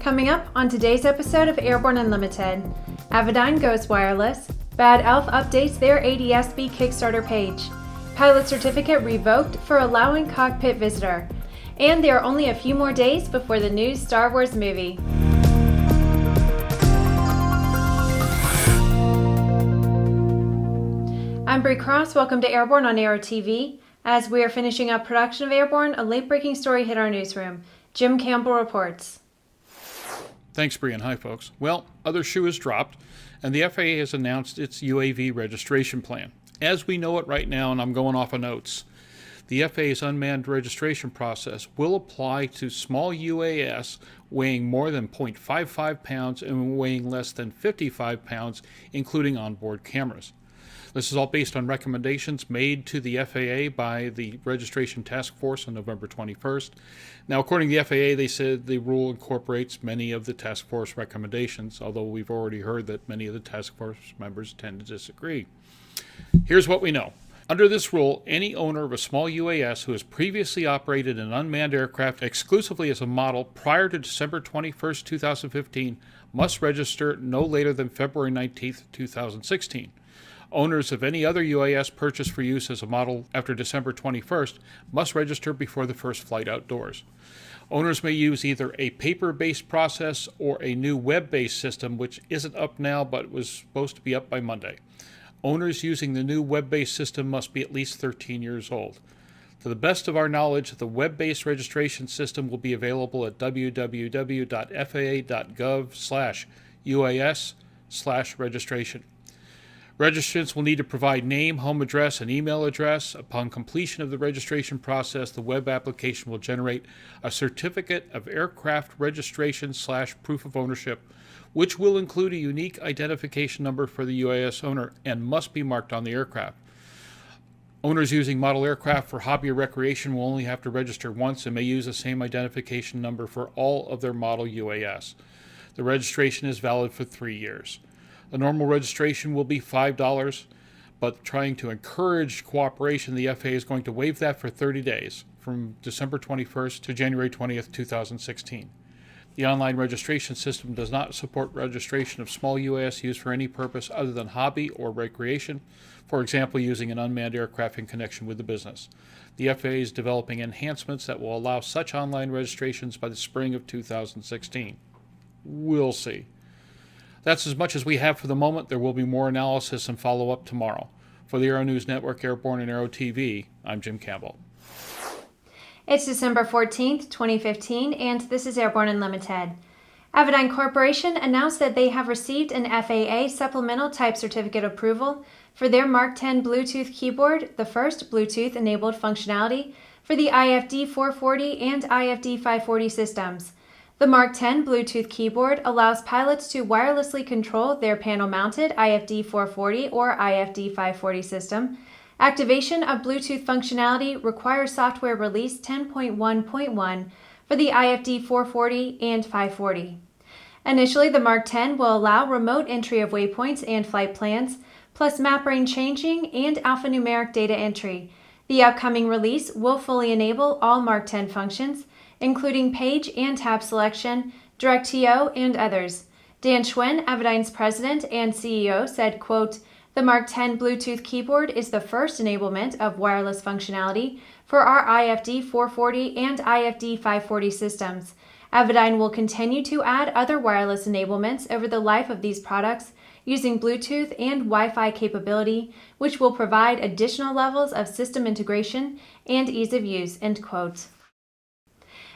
Coming up on today's episode of Airborne Unlimited, Avidyne goes wireless, Bad Elf updates their ADSB Kickstarter page, pilot certificate revoked for allowing cockpit visitor, and there are only a few more days before the new Star Wars movie. I'm Bri Cross, welcome to Airborne on Aero-TV. As we are finishing up production of Airborne, a late-breaking story hit our newsroom. Jim Campbell reports. Thanks, Brian. Hi, folks. Well, other shoe has dropped, and the FAA has announced its UAV registration plan. As we know it right now, and I'm going off of notes, the FAA's unmanned registration process will apply to small UAS weighing more than 0.55 pounds and weighing less than 55 pounds, including onboard cameras. This is all based on recommendations made to the FAA by the Registration Task Force on November 21st. Now, according to the FAA, they said the rule incorporates many of the task force recommendations, although we've already heard that many of the task force members tend to disagree. Here's what we know. Under this rule, any owner of a small UAS who has previously operated an unmanned aircraft exclusively as a model prior to December 21st, 2015 must register no later than February 19th, 2016. Owners of any other UAS purchased for use as a model after December 21st must register before the first flight outdoors. Owners may use either a paper-based process or a new web-based system, which isn't up now but was supposed to be up by Monday. Owners using the new web-based system must be at least 13 years old. To the best of our knowledge, the web-based registration system will be available at www.faa.gov/UAS/registration. Registrants will need to provide name, home address, and email address. Upon completion of the registration process, the web application will generate a certificate of aircraft registration/proof of ownership, which will include a unique identification number for the UAS owner and must be marked on the aircraft. Owners using model aircraft for hobby or recreation will only have to register once and may use the same identification number for all of their model UAS. The registration is valid for 3 years. The normal registration will be $5, but trying to encourage cooperation, the FAA is going to waive that for 30 days, from December 21st to January 20th, 2016. The online registration system does not support registration of small UAS used for any purpose other than hobby or recreation, for example, using an unmanned aircraft in connection with the business. The FAA is developing enhancements that will allow such online registrations by the spring of 2016. We'll see. That's as much as we have for the moment. There will be more analysis and follow-up tomorrow. For the Aero-News Network, Airborne and Aero-TV, I'm Jim Campbell. It's December 14th, 2015, and this is Airborne Unlimited. Avidyne Corporation announced that they have received an FAA Supplemental Type Certificate approval for their Mark 10 Bluetooth keyboard, the first Bluetooth-enabled functionality for the IFD 440 and IFD 540 systems. The Mark 10 Bluetooth keyboard allows pilots to wirelessly control their panel-mounted IFD 440 or IFD 540 system. Activation of Bluetooth functionality requires software release 10.1.1 for the IFD 440 and 540. Initially, the Mark 10 will allow remote entry of waypoints and flight plans, plus map range changing and alphanumeric data entry. The upcoming release will fully enable all Mark 10 functions, including page and tab selection, direct TO, and others. Dan Schwen, Avidyne's president and CEO, said, quote, "The Mark 10 Bluetooth keyboard is the first enablement of wireless functionality for our IFD 440 and IFD 540 systems. Avidyne will continue to add other wireless enablements over the life of these products using Bluetooth and Wi-Fi capability, which will provide additional levels of system integration and ease of use," end quote.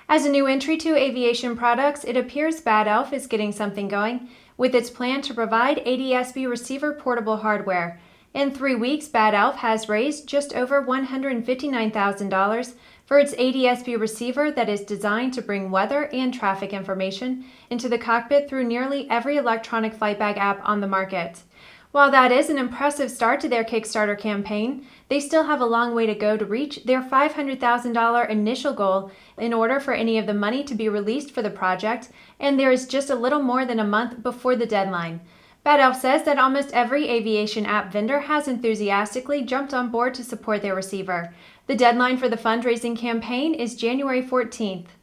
As a new entry to aviation products, it appears Bad Elf is getting something going with its plan to provide ADSB receiver portable hardware. In 3 weeks, Bad Elf has raised just over $159,000 for its ADSB receiver that is designed to bring weather and traffic information into the cockpit through nearly every electronic flight bag app on the market. While that is an impressive start to their Kickstarter campaign, they still have a long way to go to reach their $500,000 initial goal in order for any of the money to be released for the project, and there is just a little more than a month before the deadline. Bad Elf says that almost every aviation app vendor has enthusiastically jumped on board to support their receiver. The deadline for the fundraising campaign is January 14th.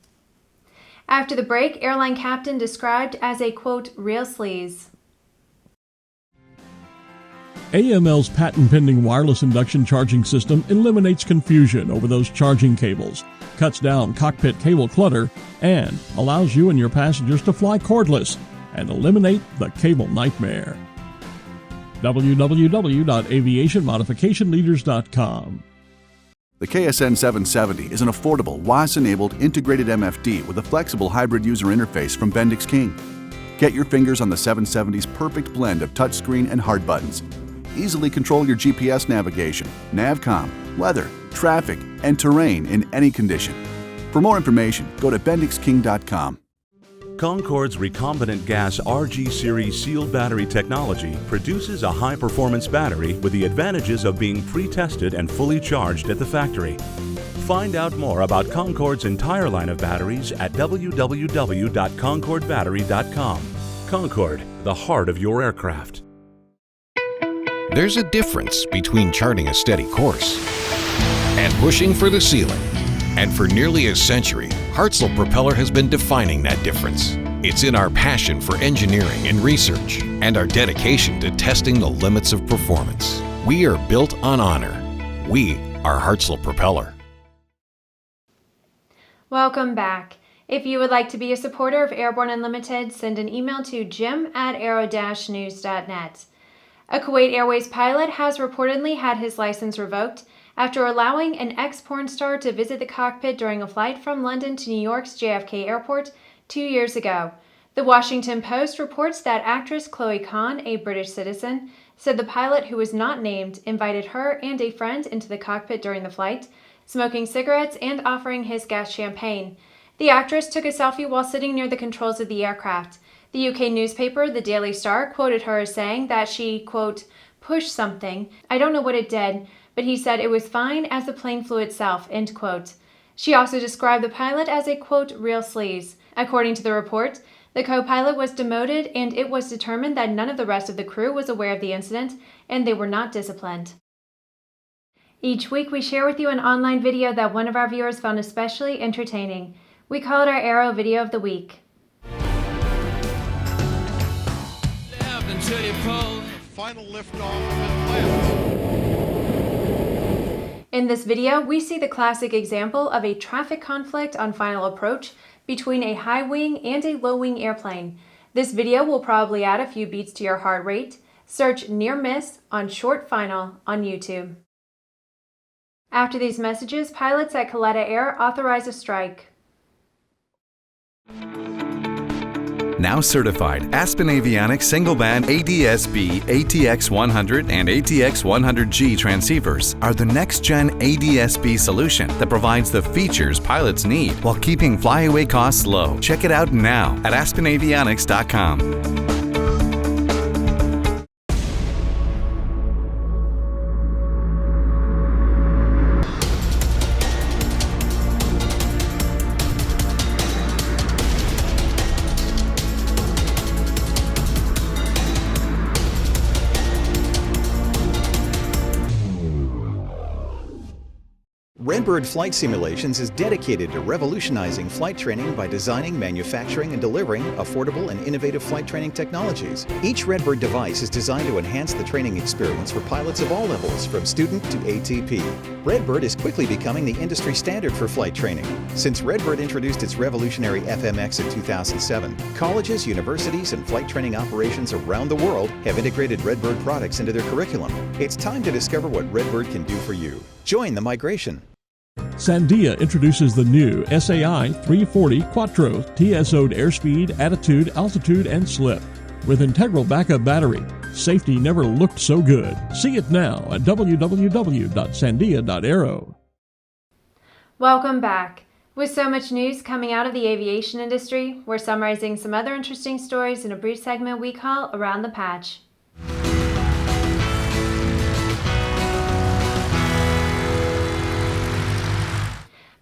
After the break, airline captain described as a, quote, real sleaze. AML's patent-pending wireless induction charging system eliminates confusion over those charging cables, cuts down cockpit cable clutter, and allows you and your passengers to fly cordless and eliminate the cable nightmare. www.aviationmodificationleaders.com. The KSN 770 is an affordable, WAS-enabled integrated MFD with a flexible hybrid user interface from Bendix King. Get your fingers on the 770's perfect blend of touchscreen and hard buttons. Easily control your GPS navigation, Navcom, weather, traffic, and terrain in any condition. For more information, go to bendixking.com. Concorde's recombinant gas RG series sealed battery technology produces a high-performance battery with the advantages of being pre-tested and fully charged at the factory. Find out more about Concorde's entire line of batteries at www.concordebattery.com. Concorde, the heart of your aircraft. There's a difference between charting a steady course and pushing for the ceiling. And for nearly a century, Hartzell Propeller has been defining that difference. It's in our passion for engineering and research and our dedication to testing the limits of performance. We are built on honor. We are Hartzell Propeller. Welcome back. If you would like to be a supporter of Airborne Unlimited, send an email to jim@aero-news.net. A Kuwait Airways pilot has reportedly had his license revoked after allowing an ex-porn star to visit the cockpit during a flight from London to New York's JFK Airport 2 years ago. The Washington Post reports that actress Chloe Khan, a British citizen, said the pilot, who was not named, invited her and a friend into the cockpit during the flight, smoking cigarettes and offering his guest champagne. The actress took a selfie while sitting near the controls of the aircraft. The UK newspaper, the Daily Star, quoted her as saying that she, quote, pushed something. I don't know what it did, but he said it was fine as the plane flew itself, end quote. She also described the pilot as a, quote, real sleaze. According to the report, the co-pilot was demoted and it was determined that none of the rest of the crew was aware of the incident and they were not disciplined. Each week we share with you an online video that one of our viewers found especially entertaining. We call it our Aero Video of the Week. Final liftoff of Atlanta. In this video, we see the classic example of a traffic conflict on final approach between a high wing and a low wing airplane. This video will probably add a few beats to your heart rate. Search near miss on short final on YouTube. After these messages, pilots at Kalitta Air authorize a strike. Now certified, Aspen Avionics single-band ADS-B, ATX-100, and ATX-100G transceivers are the next-gen ADS-B solution that provides the features pilots need while keeping flyaway costs low. Check it out now at aspenavionics.com. Redbird Flight Simulations is dedicated to revolutionizing flight training by designing, manufacturing, and delivering affordable and innovative flight training technologies. Each Redbird device is designed to enhance the training experience for pilots of all levels, from student to ATP. Redbird is quickly becoming the industry standard for flight training. Since Redbird introduced its revolutionary FMX in 2007, colleges, universities, and flight training operations around the world have integrated Redbird products into their curriculum. It's time to discover what Redbird can do for you. Join the migration. Sandia introduces the new SAI 340 Quattro TSO'd airspeed, attitude, altitude, and slip. With integral backup battery, safety never looked so good. See it now at www.sandia.aero. Welcome back. With so much news coming out of the aviation industry, we're summarizing some other interesting stories in a brief segment we call Around the Patch.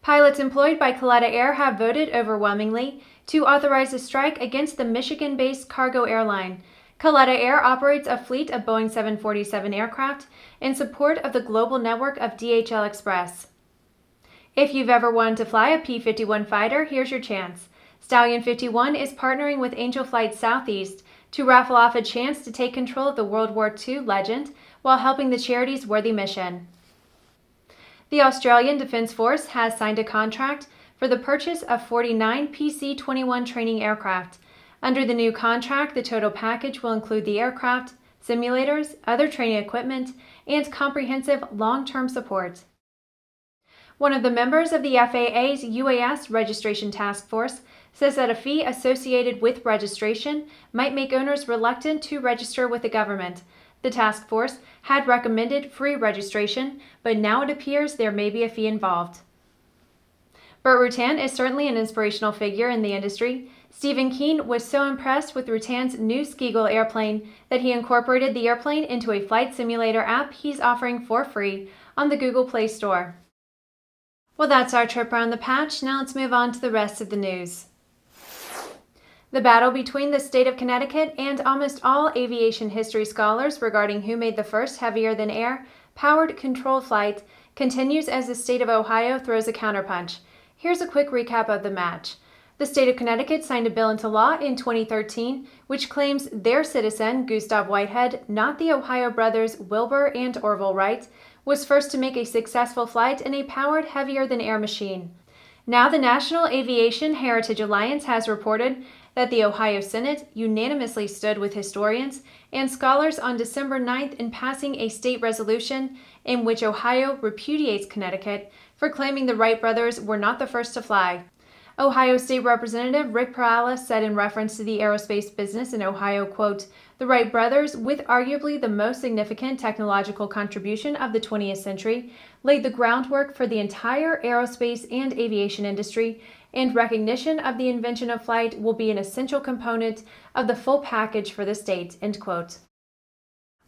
Pilots employed by Kalitta Air have voted overwhelmingly to authorize a strike against the Michigan-based cargo airline. Kalitta Air operates a fleet of Boeing 747 aircraft in support of the global network of DHL Express. If you've ever wanted to fly a P-51 fighter, here's your chance. Stallion 51 is partnering with Angel Flight Southeast to raffle off a chance to take control of the World War II legend while helping the charity's worthy mission. The Australian Defence Force has signed a contract for the purchase of 49 PC-21 training aircraft. Under the new contract, the total package will include the aircraft, simulators, other training equipment, and comprehensive long-term support. One of the members of the FAA's UAS Registration Task Force says that a fee associated with registration might make owners reluctant to register with the government. The task force had recommended free registration, but now it appears there may be a fee involved. Burt Rutan is certainly an inspirational figure in the industry. Stephen Keen was so impressed with Rutan's new Skigull airplane that he incorporated the airplane into a flight simulator app he's offering for free on the Google Play Store. Well, that's our trip around the patch. Now let's move on to the rest of the news. The battle between the state of Connecticut and almost all aviation history scholars regarding who made the first heavier-than-air powered controlled flight continues as the state of Ohio throws a counterpunch. Here's a quick recap of the match. The state of Connecticut signed a bill into law in 2013, which claims their citizen, Gustav Whitehead, not the Ohio brothers Wilbur and Orville Wright, was first to make a successful flight in a powered heavier-than-air machine. Now the National Aviation Heritage Alliance has reported that the Ohio Senate unanimously stood with historians and scholars on December 9th in passing a state resolution in which Ohio repudiates Connecticut for claiming the Wright brothers were not the first to fly. Ohio State Representative Rick Perala said in reference to the aerospace business in Ohio, quote, "The Wright brothers, with arguably the most significant technological contribution of the 20th century, laid the groundwork for the entire aerospace and aviation industry, and recognition of the invention of flight will be an essential component of the full package for the state," end quote.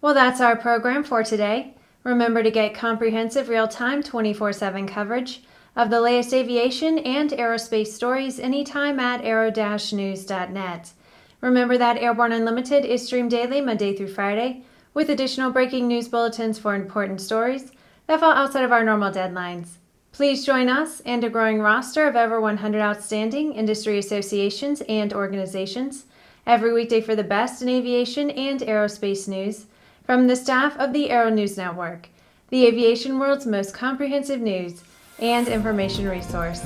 Well, that's our program for today. Remember to get comprehensive real-time 24/7 coverage of the latest aviation and aerospace stories anytime at aero-news.net. Remember that Airborne Unlimited is streamed daily Monday through Friday, with additional breaking news bulletins for important stories that fall outside of our normal deadlines. Please join us and a growing roster of over 100 outstanding industry associations and organizations every weekday for the best in aviation and aerospace news from the staff of the Aero-News Network, the aviation world's most comprehensive news and information resource.